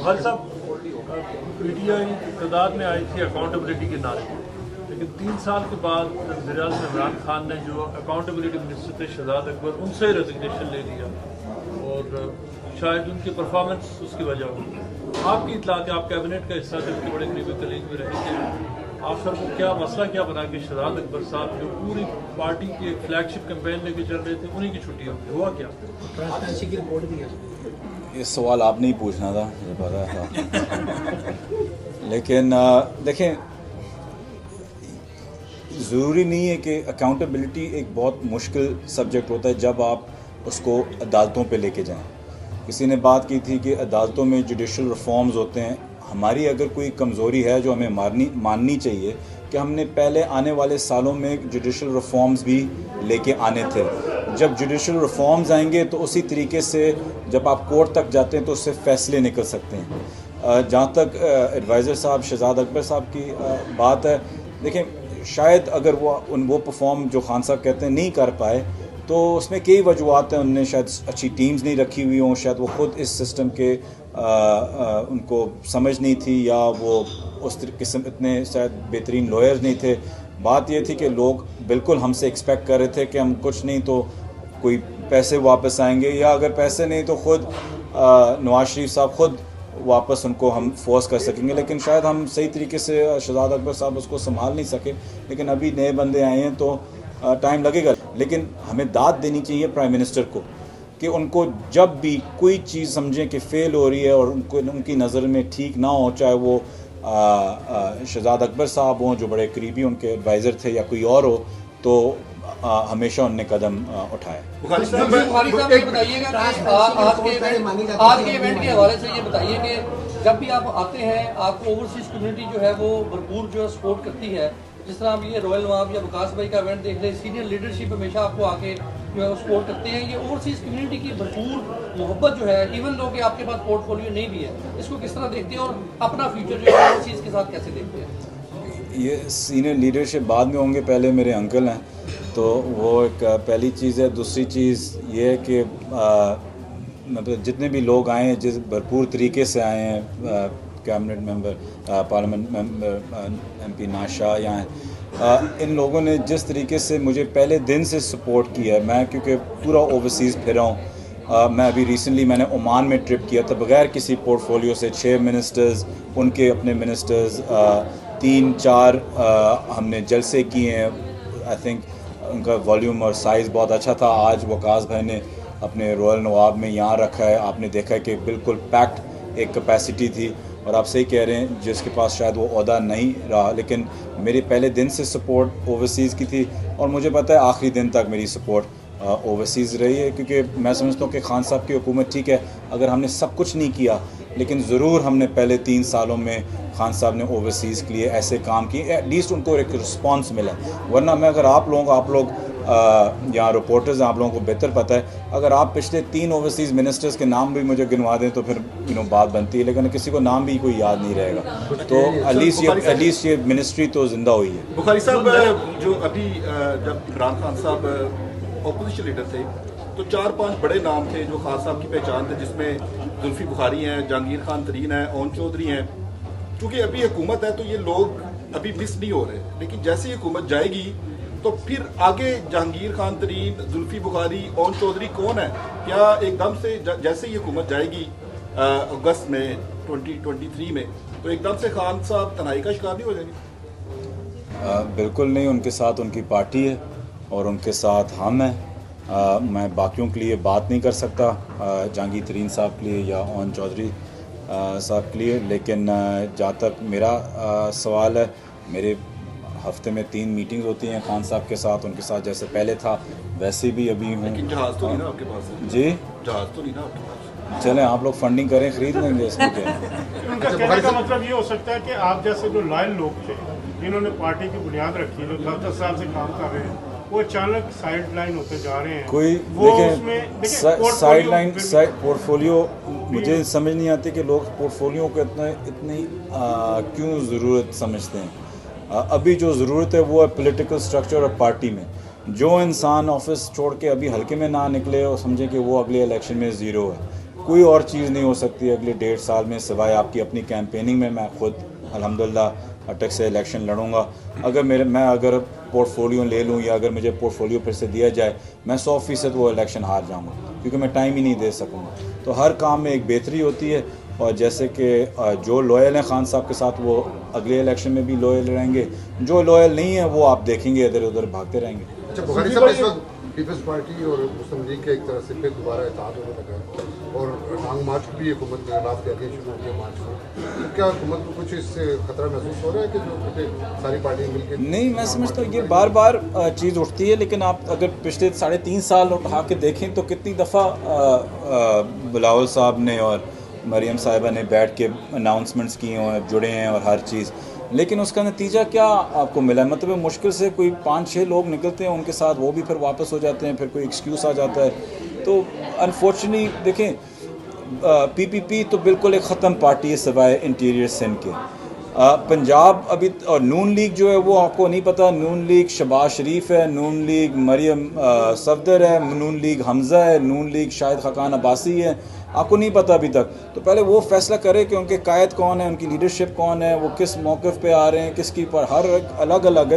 खालिद साहब, पीटीआई इक़्तिदार में आई थी अकाउंटेबिलिटी के नारे, लेकिन 3 साल के बाद वज़ीर-ए-आज़म इमरान खान ने जो अकाउंटेबिलिटी मिनिस्टर थे शहजाद अकबर, उनसे रेजिग्नेशन ले लिया और शायद उनकी परफॉर्मेंस उसकी वजह हो। आपकी इतला कि आप कैबिनेट का हिस्सा थे, उनके बड़े करीबी कलीग में रहे थे, आप सर को क्या मसला क्या बना कि शहजाद अकबर साहब जो पूरी पार्टी की एक फ्लैगशिप कैंपेन लेके चल रहे थे, उन्हीं की छुट्टी हो गई? हुआ क्या? ट्रांसपेरेंसी की रिपोर्ट दी है। ये सवाल आपने ही पूछना था, मुझे पता था। लेकिन देखें, ज़रूरी नहीं है कि अकाउंटेबिलिटी एक बहुत मुश्किल सब्जेक्ट होता है जब आप उसको अदालतों पे लेके जाएं। किसी ने बात की थी कि अदालतों में जुडिशल रिफॉर्म्स होते हैं। हमारी अगर कोई कमज़ोरी है जो हमें माननी चाहिए कि हमने पहले आने वाले सालों में जुडिशल रिफॉर्म्स भी लेके आने थे। जब जुडिशल रिफॉर्म्स आएंगे तो उसी तरीके से जब आप कोर्ट तक जाते हैं तो उससे फ़ैसले निकल सकते हैं। जहाँ तक एडवाइज़र साहब शहजाद अकबर साहब की बात है, देखें शायद अगर वो परफॉर्म जो खान साहब कहते हैं नहीं कर पाए तो उसमें कई वजूहत हैं। उनने शायद अच्छी टीम्स नहीं रखी हुई हों, शायद वो ख़ुद इस सिस्टम के उनको समझ नहीं थी, या वो उस किस्म इतने शायद बेहतरीन लॉयर्स नहीं थे। बात ये थी कि लोग बिल्कुल हमसे एक्सपेक्ट कर रहे थे कि हम कुछ नहीं तो कोई पैसे वापस आएंगे, या अगर पैसे नहीं तो ख़ुद नवाज शरीफ साहब ख़ुद वापस उनको हम फोर्स कर सकेंगे। लेकिन शायद हम सही तरीके से शहजाद अकबर साहब उसको संभाल नहीं सके। लेकिन अभी नए बंदे आए हैं तो टाइम लगेगा। लेकिन हमें दाद देनी चाहिए प्राइम मिनिस्टर को कि उनको जब भी कोई चीज़ समझें कि फ़ेल हो रही है और उनकी नज़र में ठीक ना हो, चाहे वो शहजाद अकबर साहब हों जो बड़े करीबी उनके एडवाइज़र थे या कोई और हो, तो हमेशा उनने कदम उठाए। आज के इवेंट के हवाले से ये बताइए कि जब भी आप आते हैं आपको ओवरसीज कम्युनिटी जो है वो भरपूर जो है सपोर्ट करती है। जिस तरह आप ये रॉयल नवाब या विकास भाई का इवेंट देख रहे, सीनियर लीडरशिप हमेशा आपको आके जो है सपोर्ट करते हैं। ये ओवरसीज कम्युनिटी की भरपूर मोहब्बत जो है, इवन दो कि आपके पास पोर्टफोलियो नहीं भी है, इसको किस तरह देखते हैं और अपना फ्यूचर जो है ओवरसीज के साथ कैसे देखते हैं? ये सीनियर लीडरशिप बाद में होंगे, पहले मेरे अंकल हैं, तो वो एक पहली चीज़ है। दूसरी चीज़ ये है कि मतलब जितने भी लोग आए हैं, जिस भरपूर तरीके से आए हैं, cabinet member, parliament member MP नाज शाह यहाँ, इन लोगों ने जिस तरीके से मुझे पहले दिन से सपोर्ट किया है। मैं क्योंकि पूरा ओवरसीज़ फिरा हूँ, मैं अभी रिसेंटली मैंने ओमान में ट्रिप किया था बग़ैर किसी पोर्टफोलियो से। 6 मिनिस्टर्स, उनके अपने मिनिस्टर्स, 3-4 हमने जलसे किए हैं। आई थिंक उनका वॉल्यूम और साइज़ बहुत अच्छा था। आज वकास भाई ने अपने रॉयल नवाब में यहाँ रखा है, आपने देखा है कि बिल्कुल पैक्ड एक कैपेसिटी थी। और आप सही कह रहे हैं, जिसके पास शायद वो ओहदा नहीं रहा, लेकिन मेरी पहले दिन से सपोर्ट ओवरसीज़ की थी और मुझे पता है आखिरी दिन तक मेरी सपोर्ट ओवरसीज़ रही है। क्योंकि मैं समझता हूँ कि खान साहब की हुकूमत ठीक है, अगर हमने सब कुछ नहीं किया, लेकिन ज़रूर हमने पहले 3 सालों में खान साहब ने ओवरसीज़ के लिए ऐसे काम किए, एटलीस्ट उनको एक रिस्पांस मिला। वरना मैं अगर आप लोग यहाँ रिपोर्टर्स हैं, आप लोगों को बेहतर पता है, अगर आप पिछले 3 ओवरसीज़ मिनिस्टर्स के नाम भी मुझे गिनवा दें तो फिर बात बनती है। लेकिन किसी को नाम भी कोई याद नहीं रहेगा, तो एटलीस्ट ये मिनिस्ट्री तो जिंदा हुई है। बुखारी साहब, जो अभी जब इमरान खान साहब अपोजिशन लीडर थे तो 4-5 बड़े नाम थे जो खान साहब की पहचान थे, जिसमें जुल्फी बुखारी हैं, जहांगीर खान तरीन है, ओन चौधरी हैं। क्योंकि अभी हुकूमत है तो ये लोग अभी मिस नहीं हो रहे, लेकिन जैसे ही हुकूमत जाएगी तो फिर आगे जहांगीर खान तरीन, जुल्फी बुखारी, ओन चौधरी कौन है? क्या एकदम से जैसे ही हुकूमत जाएगी अगस्त में 2023 में, तो एकदम से खान साहब तनाई का शिकार नहीं हो जाएंगे? बिल्कुल नहीं, उनके साथ उनकी पार्टी है और उनके साथ हम हैं। मैं बाकियों के लिए बात नहीं कर सकता, जहांगीर तरीन साहब के लिए या ओन चौधरी साहब के लिए। लेकिन जहाँ तक मेरा सवाल है, मेरे हफ्ते में 3 मीटिंग्स होती हैं खान साहब के साथ, उनके साथ जैसे पहले था वैसे भी अभी हूँ। लेकिन जहाज़ तो नहीं ना आपके पास? जी, जहाज़ तो नहीं ना आपके पास? चलें आप लोग फंडिंग करें, खरीद लेंगे इसमें क्या। उनका कहने का मतलब ये हो सकता है कि आप जैसे जो लॉयल लोग थे, जिन्होंने पार्टी की बुनियाद रखी, जो 10-10 साल से काम कर रहे हैं, वो अचानक साइड लाइन होते जा रहे हैं। कोई साइड लाइन पोर्टफोलियो मुझे समझ नहीं आती कि लोग पोर्टफोलियो को इतनी क्यों ज़रूरत समझते हैं। अभी जो ज़रूरत है वो है पॉलिटिकल स्ट्रक्चर और पार्टी में। जो इंसान ऑफिस छोड़ के अभी हल्के में ना निकले और समझे कि वो अगले इलेक्शन में ज़ीरो है, कोई और चीज़ नहीं हो सकती अगले 1.5 साल में सिवाय आपकी अपनी कैंपेनिंग में। मैं खुद अल्हम्दुलिल्लाह अटक से इलेक्शन लड़ूंगा। मैं अगर पोर्टफोलियो ले लूँ या अगर मुझे पोर्टफोलियो फिर से दिया जाए, मैं 100% वो इलेक्शन हार जाऊँगा, क्योंकि मैं टाइम ही नहीं दे सकूँगा। तो हर काम में एक बेहतरी होती है, और जैसे कि जो लॉयल हैं खान साहब के साथ, वो अगले इलेक्शन में भी लॉयल रहेंगे। जो लॉयल नहीं है वो आप देखेंगे इधर उधर भागते रहेंगे। अच्छा, बुखारी साहब, इस वक्त पीपल्स पार्टी और मुस्लिम लीग का एक तरह से फिर दोबारा इत्तेहाद होने लगा है, और लॉन्ग मार्च भी हुकूमत ने रात के शुरू हो गया मार्च में। तो क्या हुकूमत को कुछ इससे खतरा महसूस हो रहा है कि जो सारी पार्टियाँ मिलकर? नहीं, मैं समझता हूँ ये बार बार चीज़ उठती है, लेकिन आप अगर पिछले 3.5 साल उठा के देखें तो कितनी दफ़ा बिलावल साहब ने और मरियम साहिबा ने बैठ के अनाउंसमेंट्स किए और जुड़े हैं और हर चीज़, लेकिन उसका नतीजा क्या आपको मिला? मतलब मुश्किल से कोई 5-6 लोग निकलते हैं उनके साथ, वो भी फिर वापस हो जाते हैं, फिर कोई एक्सक्यूज़ आ जाता है। तो अनफॉर्चुनेटली देखें, पीपीपी तो बिल्कुल एक ख़त्म पार्टी है सिवाय इंटीरियर सिंध के। पंजाब अभी, और नून लीग जो है वो आपको नहीं पता। नून लीग शहबाज शरीफ है, नून लीग मरियम सफदर है, नून लीग हमज़ा है, नून लीग शाहिद खाकान अब्बासी है, आपको नहीं पता अभी तक। तो पहले वो फैसला करे कि उनके कायद कौन है, उनकी लीडरशिप कौन है, वो किस मौक़िफ़ पे आ रहे हैं, किसकी पर, हर अलग अलग है।